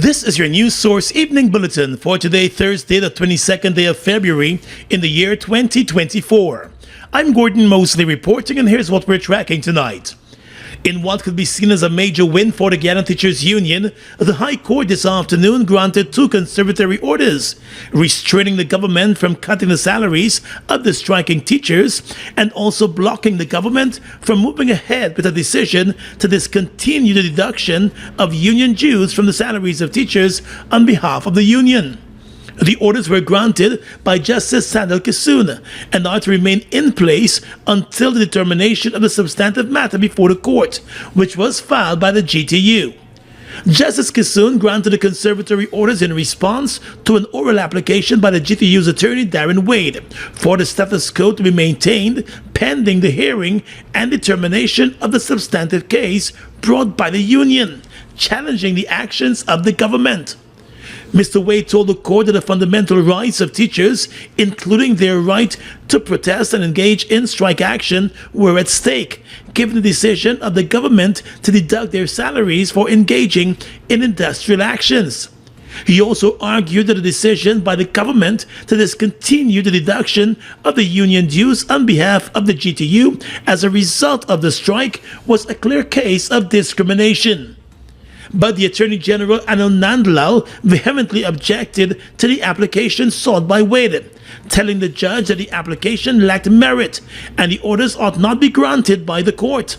This is your news source evening bulletin for today, Thursday, the 22nd day of February in the year 2024. I'm Gordon Mosley reporting, and here's what we're tracking tonight. In what could be seen as a major win for the Guyana Teachers Union, the High Court this afternoon granted 2 conservatory orders, restraining the government from cutting the salaries of the striking teachers and also blocking the government from moving ahead with a decision to discontinue the deduction of union dues from the salaries of teachers on behalf of the union. The orders were granted by Justice Sandal Kisoon and are to remain in place until the determination of the substantive matter before the court, which was filed by the GTU. Justice Kisoon granted the conservatory orders in response to an oral application by the GTU's attorney Darren Wade for the status quo to be maintained pending the hearing and determination of the substantive case brought by the union, challenging the actions of the government. Mr. Wade told the court that the fundamental rights of teachers, including their right to protest and engage in strike action, were at stake, given the decision of the government to deduct their salaries for engaging in industrial actions. He also argued that the decision by the government to discontinue the deduction of the union dues on behalf of the GTU as a result of the strike was a clear case of discrimination. But the Attorney General Anil Nandlal vehemently objected to the application sought by Wade, telling the judge that the application lacked merit and the orders ought not be granted by the court.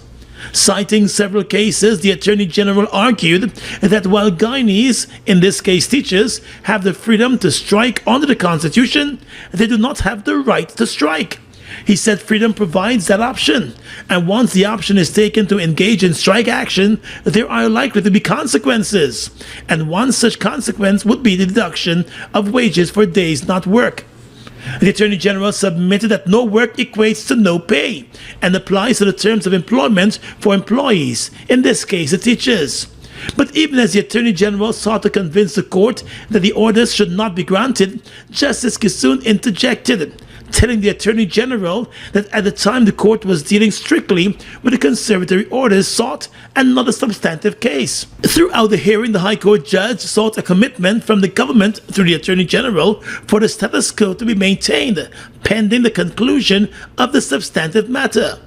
Citing several cases, the Attorney General argued that while Guyanese, in this case teachers, have the freedom to strike under the Constitution, they do not have the right to strike. He said freedom provides that option, and once the option is taken to engage in strike action, there are likely to be consequences, and one such consequence would be the deduction of wages for days not worked. The Attorney General submitted that no work equates to no pay and applies to the terms of employment for employees, in this case the teachers. But even as the Attorney General sought to convince the court that the orders should not be granted, Justice Kisoon interjected, telling the Attorney General that at the time the court was dealing strictly with the conservatory orders sought and not a substantive case. Throughout the hearing, the High Court judge sought a commitment from the government through the Attorney General for the status quo to be maintained, pending the conclusion of the substantive matter.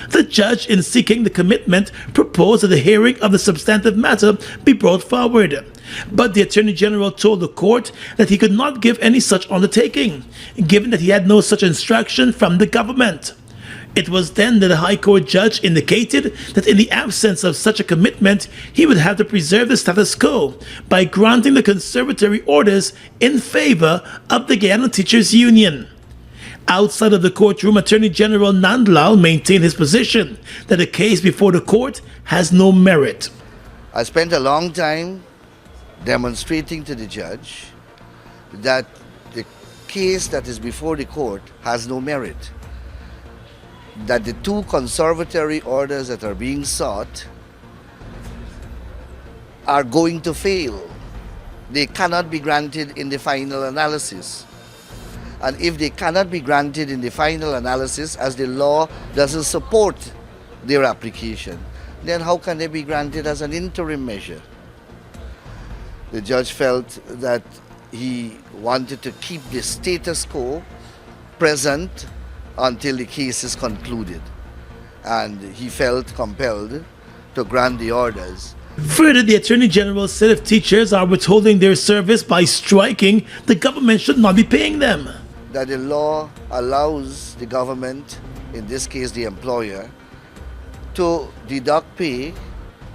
The judge, in seeking the commitment, proposed that the hearing of the substantive matter be brought forward. But the Attorney General told the court that he could not give any such undertaking, given that he had no such instruction from the government. It was then that the High Court judge indicated that in the absence of such a commitment, he would have to preserve the status quo by granting the conservatory orders in favor of the Guyana Teachers Union. Outside of the courtroom, Attorney General Nandlal maintained his position that the case before the court has no merit. I spent a long time demonstrating to the judge that the case that is before the court has no merit, that the 2 conservatory orders that are being sought are going to fail. They cannot be granted in the final analysis. And if they cannot be granted in the final analysis, as the law doesn't support their application, then how can they be granted as an interim measure? The judge felt that he wanted to keep the status quo present until the case is concluded, and he felt compelled to grant the orders. Further, the Attorney General said if teachers are withholding their service by striking, the government should not be paying them. That the law allows the government, in this case the employer, to deduct pay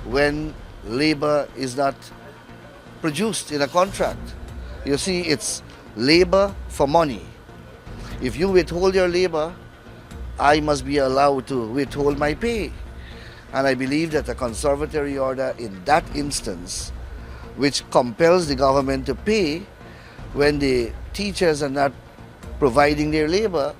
when labor is not produced in a contract. You see, it's labor for money. If you withhold your labor, I must be allowed to withhold my pay. And I believe that a conservatory order in that instance, which compels the government to pay when the teachers are not providing their labor,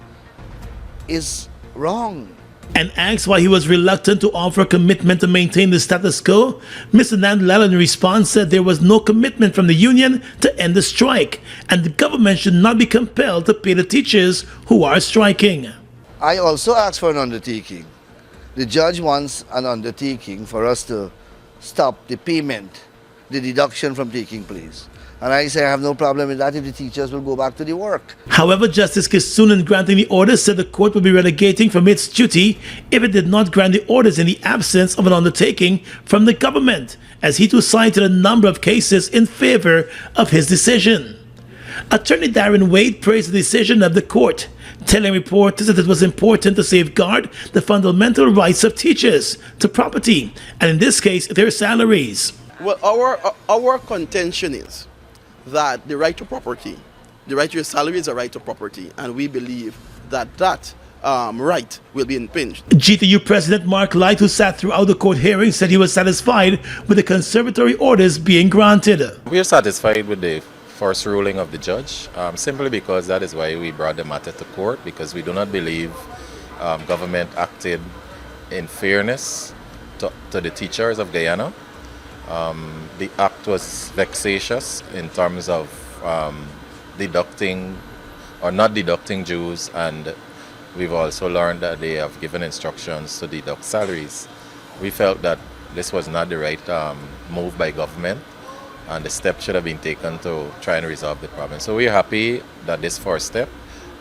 is wrong. And asked why he was reluctant to offer a commitment to maintain the status quo, Mr. Nandlal in response said there was no commitment from the union to end the strike, and the government should not be compelled to pay the teachers who are striking. I also asked for an undertaking. The judge wants an undertaking for us to stop the payment the deduction from taking place. And I say I have no problem with that if the teachers will go back to the work. However, Justice Kisun, in granting the orders, said the court would be relegating from its duty if it did not grant the orders in the absence of an undertaking from the government, as he too cited a number of cases in favor of his decision. Attorney Darren Wade praised the decision of the court, telling reporters that it was important to safeguard the fundamental rights of teachers to property, and in this case, their salaries. Well, our contention is that the right to property, the right to your salary is a right to property, and we believe that right will be impinged. GTU President Mark Light, who sat throughout the court hearing, said he was satisfied with the conservatory orders being granted. We are satisfied with the first ruling of the judge, simply because that is why we brought the matter to court, because we do not believe government acted in fairness to the teachers of Guyana. The act was vexatious in terms of deducting or not deducting dues, and we've also learned that they have given instructions to deduct salaries. We felt that this was not the right move by government, and the step should have been taken to try and resolve the problem. So we're happy that this first step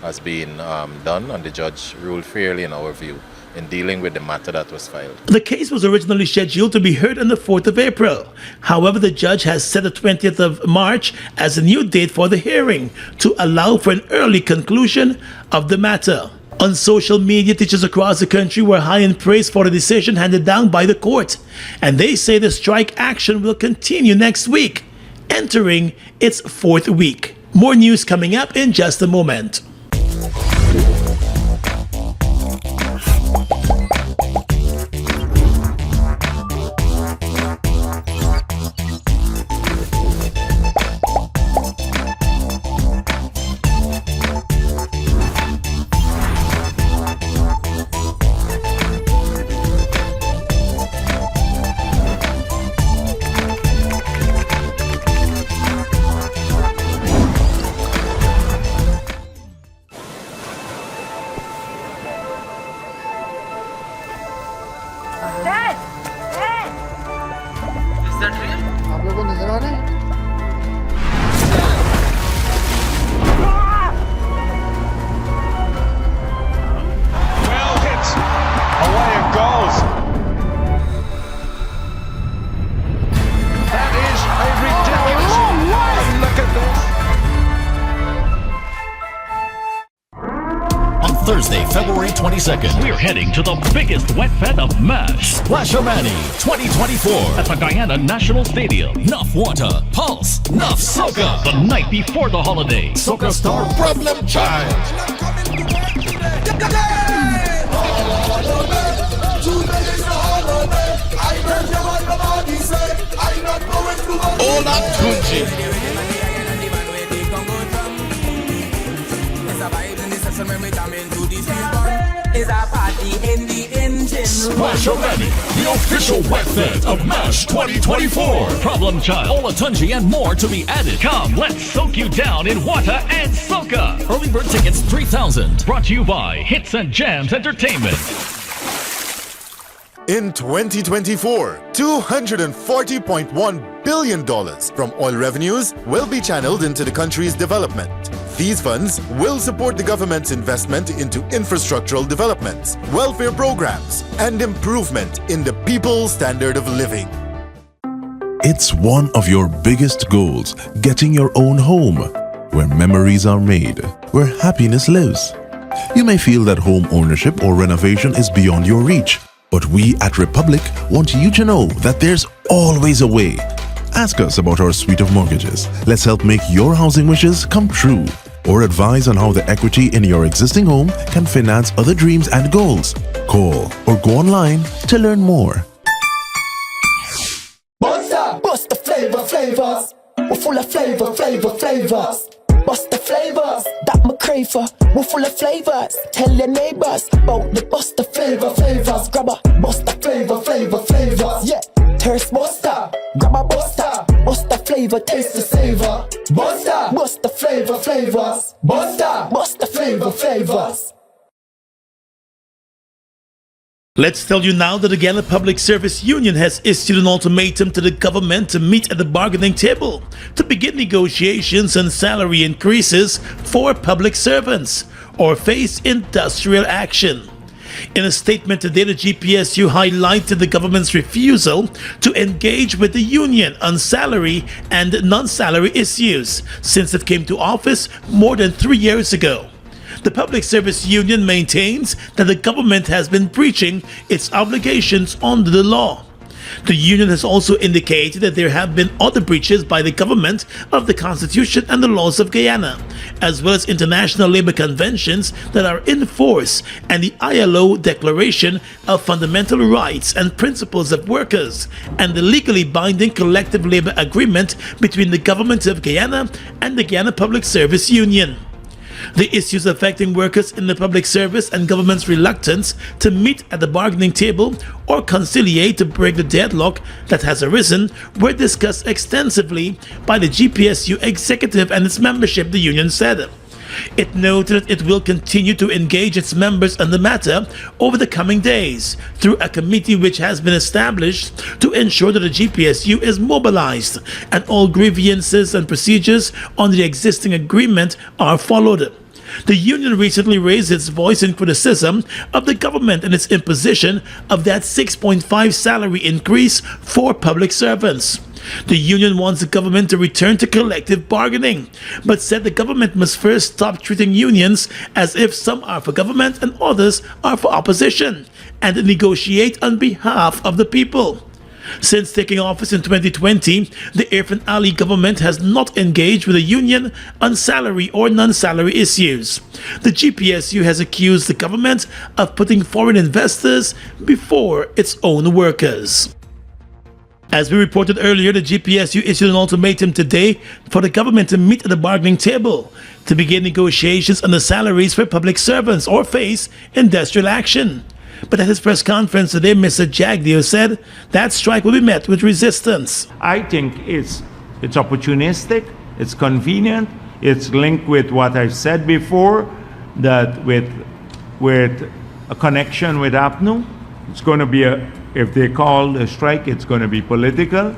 has been done, and the judge ruled fairly in our view in dealing with the matter that was filed. The case was originally scheduled to be heard on the 4th of April. However, the judge has set the 20th of March as a new date for the hearing to allow for an early conclusion of the matter. On social media, teachers across the country were high in praise for the decision handed down by the court, and they say the strike action will continue next week, entering its 4th week. More news coming up in just a moment. आप लोगों को नजर आ रहा है? Well hit. Away it goes. That is a ridiculous. Look at this. On Thursday, February 22nd, We're heading to the biggest wet fed of MASH Splashamani 2024. at the Guyana National Stadium. Enough water, pulse, enough soca. The night before the holiday. Soca star Problem Child. Ola Tunji. Splashamani, the official wet fed of MASH 2024. Problem Child. Olatunji and more to be added. Come, let's soak you down in water and soca. Early bird tickets 3,000. Brought to you by Hits and Jams Entertainment. In 2024, $240.1 billion from oil revenues will be channeled into the country's development. These funds will support the government's investment into infrastructural developments, welfare programs, and improvement in the people's standard of living. It's one of your biggest goals, getting your own home, where memories are made, where happiness lives. You may feel that home ownership or renovation is beyond your reach, but we at Republic want you to know that there's always a way. Ask us about our suite of mortgages. Let's help make your housing wishes come true. Or advise on how the equity in your existing home can finance other dreams and goals. Call or go online to learn more. Bust the flavors. We're full of flavors. Bust the flavors, that my crave for. We're full of flavors. Tell your neighbors about the bust the flavors. Grab a bust the flavors. Yeah, thirst buster. Grab a buster. Bust the flavor, taste the savor. Bust the flavors. Bust the flavors. Let's tell you now that the Guyana Public Service Union has issued an ultimatum to the government to meet at the bargaining table to begin negotiations on salary increases for public servants or face industrial action. In a statement today, the GPSU highlighted the government's refusal to engage with the union on salary and non-salary issues since it came to office more than 3 years ago. The Public Service Union maintains that the government has been breaching its obligations under the law. The union has also indicated that there have been other breaches by the government of the Constitution and the laws of Guyana, as well as international labor conventions that are in force and the ILO Declaration of Fundamental Rights and Principles of Workers and the legally binding collective labor agreement between the government of Guyana and the Guyana Public Service Union. The issues affecting workers in the public service and government's reluctance to meet at the bargaining table or conciliate to break the deadlock that has arisen were discussed extensively by the GPSU executive and its membership, the union said. It noted that it will continue to engage its members on the matter over the coming days through a committee which has been established to ensure that the GPSU is mobilized and all grievances and procedures on the existing agreement are followed. The union recently raised its voice in criticism of the government and its imposition of that 6.5 salary increase for public servants. The union wants the government to return to collective bargaining, but said the government must first stop treating unions as if some are for government and others are for opposition, and negotiate on behalf of the people. Since taking office in 2020, the Irfan Ali government has not engaged with the union on salary or non-salary issues. The GPSU has accused the government of putting foreign investors before its own workers. As we reported earlier, the GPSU issued an ultimatum today for the government to meet at the bargaining table to begin negotiations on the salaries for public servants or face industrial action. But at his press conference today, Mr. Jagdeo said that strike will be met with resistance. I think it's opportunistic, it's convenient, it's linked with what I said before, that with a connection with APNU, it's going to be if they call a strike, it's going to be political,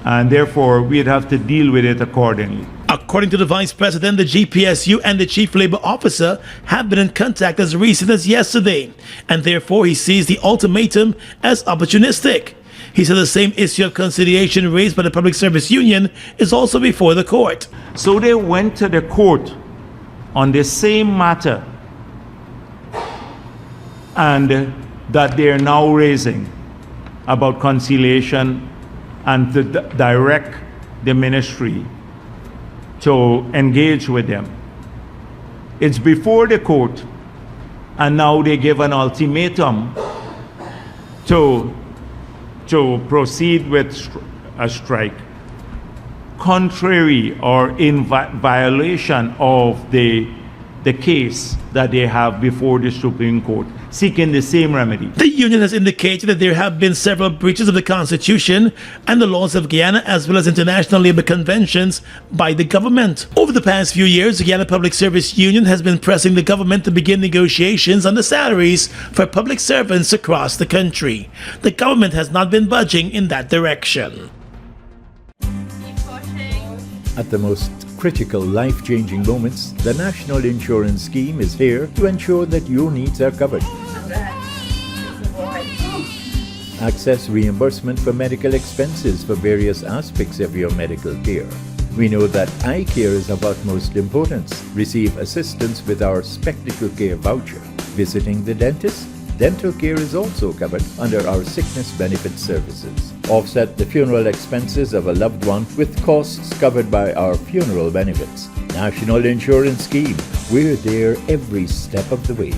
and therefore we'd have to deal with it accordingly. According to the Vice President, the GPSU and the Chief Labor Officer have been in contact as recent as yesterday, and therefore he sees the ultimatum as opportunistic. He said the same issue of conciliation raised by the Public Service Union is also before the court. So they went to the court on the same matter, and that they are now raising about conciliation and to direct the ministry to engage with them. It's before the court, and now they give an ultimatum to proceed with a strike, contrary or in violation of the case that they have before the Supreme Court, seeking the same remedy. The union has indicated that there have been several breaches of the Constitution and the laws of Guyana, as well as international labor conventions by the government. Over the past few years, the Guyana Public Service Union has been pressing the government to begin negotiations on the salaries for public servants across the country. The government has not been budging in that direction. At the most critical life-changing moments, the National Insurance Scheme is here to ensure that your needs are covered. Access reimbursement for medical expenses for various aspects of your medical care. We know that eye care is of utmost importance. Receive assistance with our Spectacle Care voucher. Visiting the dentist? Dental care is also covered under our sickness benefit services. Offset the funeral expenses of a loved one with costs covered by our funeral benefits. National Insurance Scheme. We're there every step of the way.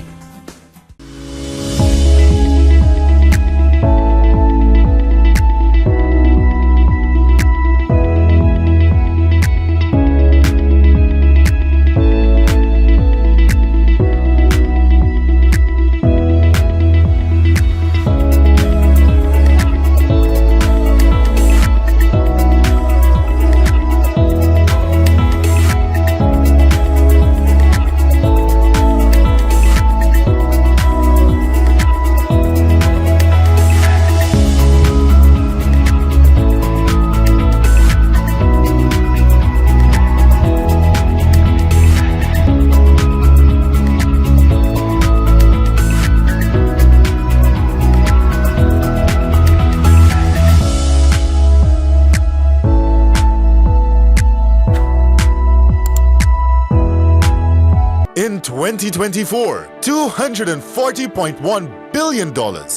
2024, $240.1 billion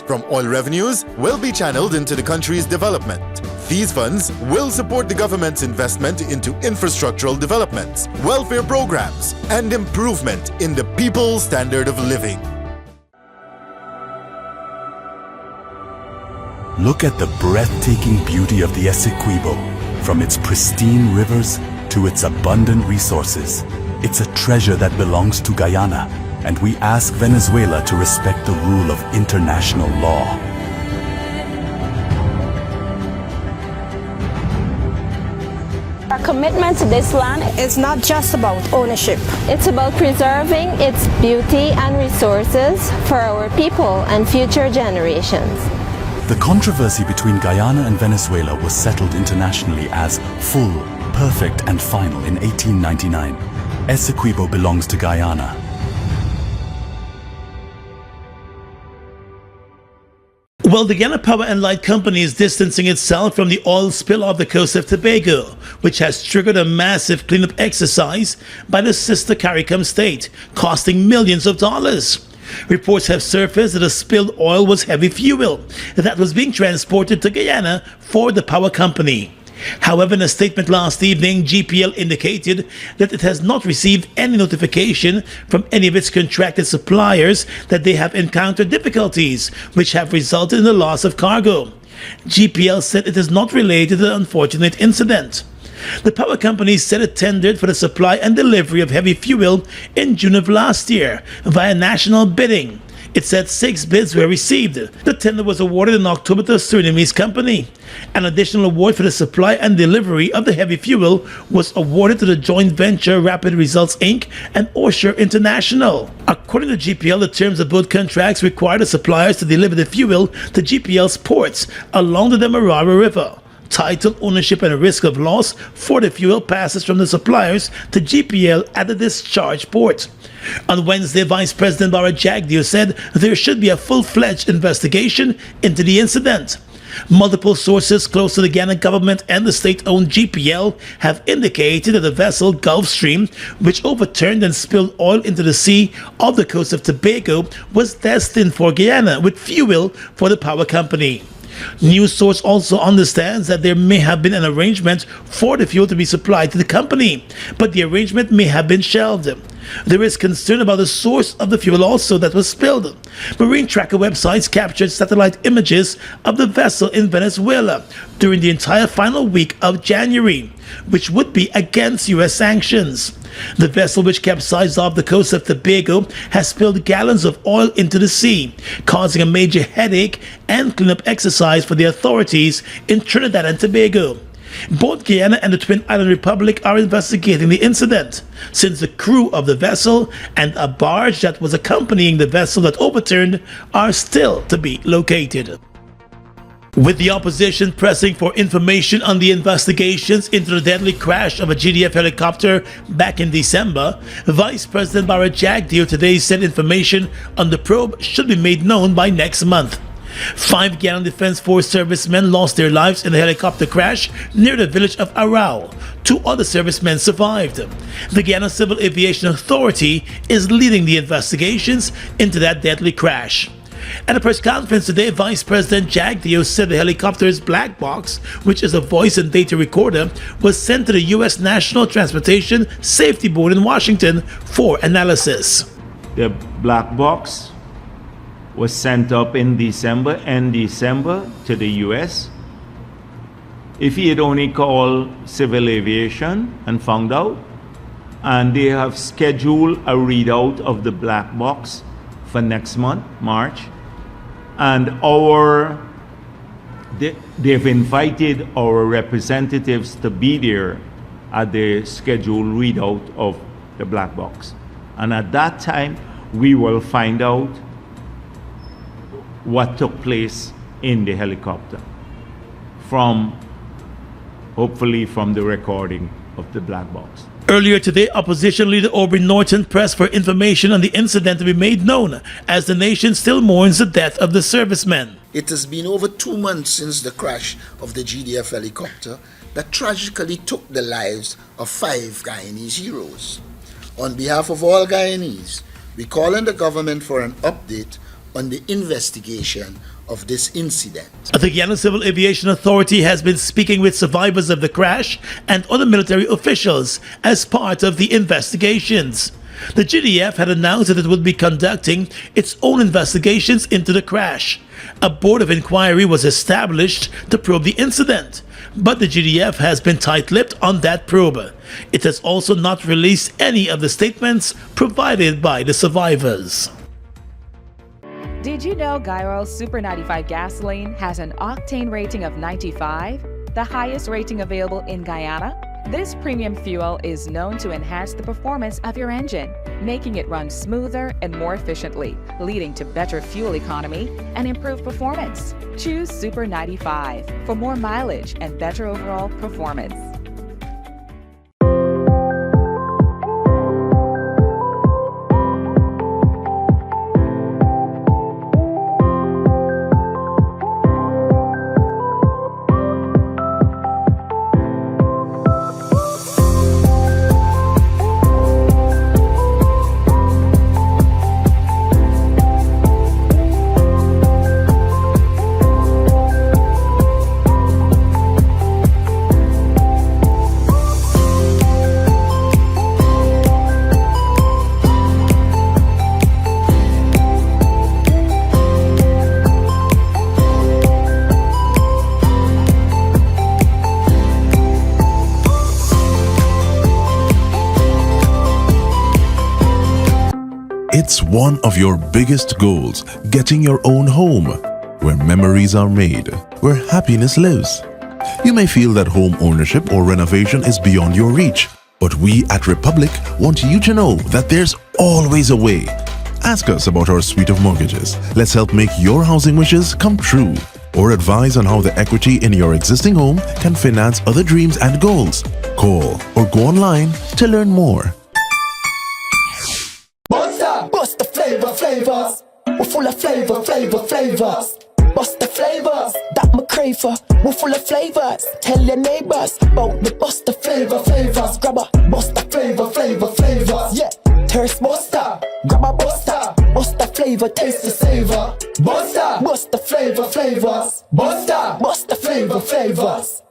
from oil revenues will be channeled into the country's development. These funds will support the government's investment into infrastructural developments, welfare programs, and improvement in the people's standard of living. Look at the breathtaking beauty of the Essequibo, from its pristine rivers to its abundant resources. It's a treasure that belongs to Guyana, and we ask Venezuela to respect the rule of international law. Our commitment to this land is not just about ownership. It's about preserving its beauty and resources for our people and future generations. The controversy between Guyana and Venezuela was settled internationally as full, perfect, and final in 1899. Essequibo belongs to Guyana. Well, the Guyana Power and Light Company is distancing itself from the oil spill off the coast of Tobago, which has triggered a massive cleanup exercise by the sister CARICOM state, costing millions of dollars. Reports have surfaced that the spilled oil was heavy fuel that was being transported to Guyana for the power company. However, in a statement last evening, GPL indicated that it has not received any notification from any of its contracted suppliers that they have encountered difficulties which have resulted in the loss of cargo. GPL said it is not related to the unfortunate incident. The power company said it tendered for the supply and delivery of heavy fuel in June of last year via national bidding. It said 6 bids were received. The tender was awarded in October to a Surinamese company. An additional award for the supply and delivery of the heavy fuel was awarded to the joint venture Rapid Results Inc. and Osher International. According to GPL, the terms of both contracts require the suppliers to deliver the fuel to GPL's ports along the Demerara River. Title, ownership, and risk of loss for the fuel passes from the suppliers to GPL at the discharge port. On Wednesday, Vice President Bara Jagdeo said there should be a full-fledged investigation into the incident. Multiple sources close to the Guyana government and the state-owned GPL have indicated that the vessel Gulfstream, which overturned and spilled oil into the sea off the coast of Tobago, was destined for Guyana with fuel for the power company. News source also understands that there may have been an arrangement for the fuel to be supplied to the company, but the arrangement may have been shelved. There is concern about the source of the fuel also that was spilled. Marine tracker websites captured satellite images of the vessel in Venezuela during the entire final week of January, which would be against U.S. sanctions. The vessel, which capsized off the coast of Tobago, has spilled gallons of oil into the sea, causing a major headache and cleanup exercise for the authorities in Trinidad and Tobago. Both Guyana and the Twin Island Republic are investigating the incident, since the crew of the vessel and a barge that was accompanying the vessel that overturned are still to be located. With the opposition pressing for information on the investigations into the deadly crash of a GDF helicopter back in December, Vice President Bara Jagdeo today said information on the probe should be made known by next month. 5 Guyana Defense Force servicemen lost their lives in the helicopter crash near the village of Arau. 2 other servicemen survived. The Guyana Civil Aviation Authority is leading the investigations into that deadly crash. At a press conference today, Vice President Jagdeo said the helicopter's black box, which is a voice and data recorder, was sent to the U.S. National Transportation Safety Board in Washington for analysis. The black box was sent up in December to the U.S. If he had only called civil aviation and found out, and they have scheduled a readout of the black box for next month, March, and they've invited our representatives to be there at the scheduled readout of the black box. And at that time, we will find out what took place in the helicopter hopefully from the recording of the black box. Earlier today, opposition leader Aubrey Norton pressed for information on the incident to be made known as the nation still mourns the death of the servicemen. It has been over 2 months since the crash of the GDF helicopter that tragically took the lives of 5 Guyanese heroes. On behalf of all Guyanese, we call on the government for an update on the investigation of this incident. The Guyana Civil Aviation Authority has been speaking with survivors of the crash and other military officials as part of the investigations. The GDF had announced that it would be conducting its own investigations into the crash. A board of inquiry was established to probe the incident, but the GDF has been tight-lipped on that probe. It has also not released any of the statements provided by the survivors. Did you know Guy Super 95 gasoline has an octane rating of 95, the highest rating available in Guyana? This premium fuel is known to enhance the performance of your engine, making it run smoother and more efficiently, leading to better fuel economy and improved performance. Choose Super 95 for more mileage and better overall performance. It's one of your biggest goals, getting your own home, where memories are made, where happiness lives. You may feel that home ownership or renovation is beyond your reach, but we at Republic want you to know that there's always a way. Ask us about our suite of mortgages. Let's help make your housing wishes come true. Or advise on how the equity in your existing home can finance other dreams and goals. Call or go online to learn more. Bust the flavors. We're full of flavors. Bust the flavors that me crave for. We're full of flavors. Tell your neighbors about the bust the flavors. Grab a bust the flavors. Yeah, thirst buster. Grab a buster. Bust the flavor, taste the savor. Bust the flavors. Bust the flavors.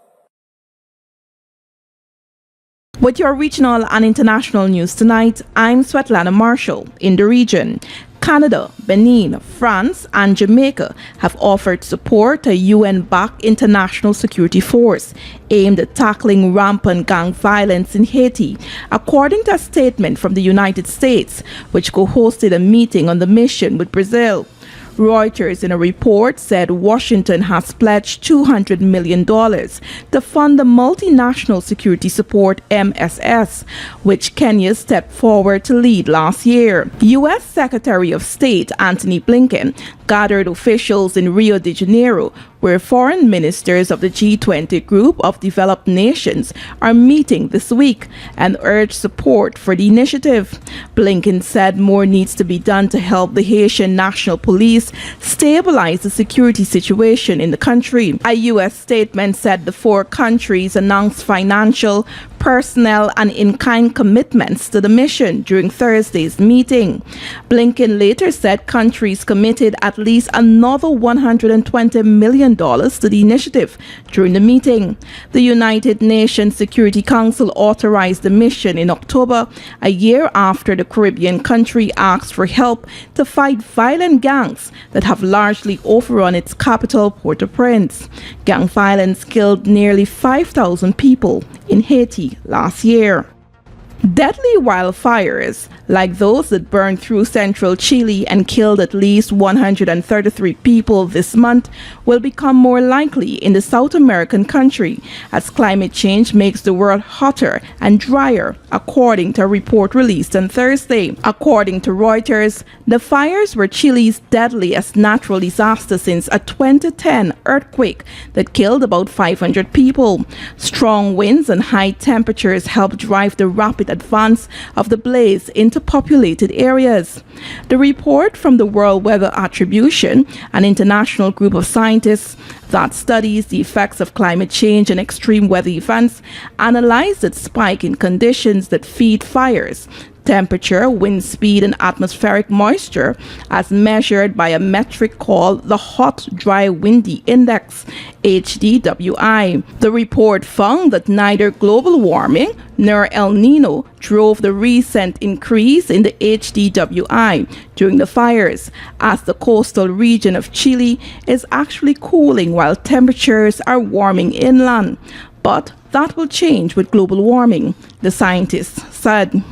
With your regional and international news tonight, I'm Svetlana Marshall. In the region, Canada, Benin, France, and Jamaica have offered support to a UN-backed international security force aimed at tackling rampant gang violence in Haiti, according to a statement from the United States, which co-hosted a meeting on the mission with Brazil. Reuters, in a report, said Washington has pledged $200 million to fund the multinational security support MSS, which Kenya stepped forward to lead last year. U.S. Secretary of State Antony Blinken gathered officials in Rio de Janeiro, where foreign ministers of the G20 group of developed nations are meeting this week, and urged support for the initiative. Blinken said more needs to be done to help the Haitian National Police stabilize the security situation in the country. A U.S. statement said the four countries announced financial, personnel, and in-kind commitments to the mission during Thursday's meeting. Blinken later said countries committed at least another $120 million to the initiative during the meeting. The United Nations Security Council authorized the mission in October, a year after the Caribbean country asked for help to fight violent gangs that have largely overrun its capital, Port-au-Prince. Gang violence killed nearly 5,000 people in Haiti last year. Deadly wildfires, like those that burned through central Chile and killed at least 133 people this month, will become more likely in the South American country as climate change makes the world hotter and drier, according to a report released on Thursday. According to Reuters, the fires were Chile's deadliest natural disaster since a 2010 earthquake that killed about 500 people. Strong winds and high temperatures helped drive the rapid advance of the blaze into populated areas. The report from the World Weather Attribution, an international group of scientists that studies the effects of climate change and extreme weather events, analyzed the spike in conditions that feed fires, Temperature, wind speed, and atmospheric moisture, as measured by a metric called the Hot Dry Windy Index, HDWI. The report found that neither global warming nor El Nino drove the recent increase in the HDWI during the fires, as the coastal region of Chile is actually cooling while temperatures are warming inland. But that will change with global warming, the scientists said.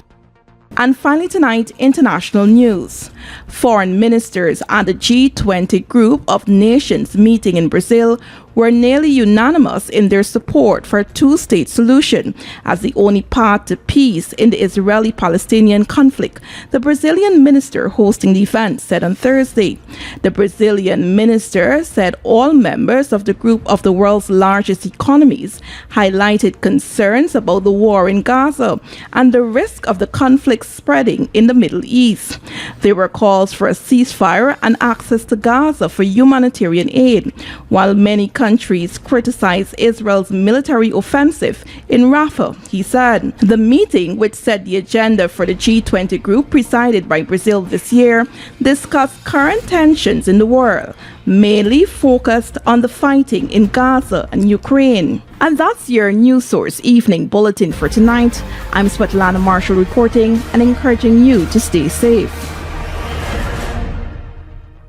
And finally tonight, international news. Foreign ministers at the G20 group of nations meeting in Brazil were nearly unanimous in their support for a two-state solution as the only path to peace in the Israeli-Palestinian conflict, the Brazilian minister hosting the event said on Thursday. The Brazilian minister said all members of the group of the world's largest economies highlighted concerns about the war in Gaza and the risk of the conflict spreading in the Middle East. There were calls for a ceasefire and access to Gaza for humanitarian aid, while many countries criticized Israel's military offensive in Rafah, he said. The meeting, which set the agenda for the G20 group presided by Brazil this year, discussed current tensions in the world, mainly focused on the fighting in Gaza and Ukraine. And that's your News Source Evening Bulletin for tonight. I'm Svetlana Marshall reporting and encouraging you to stay safe.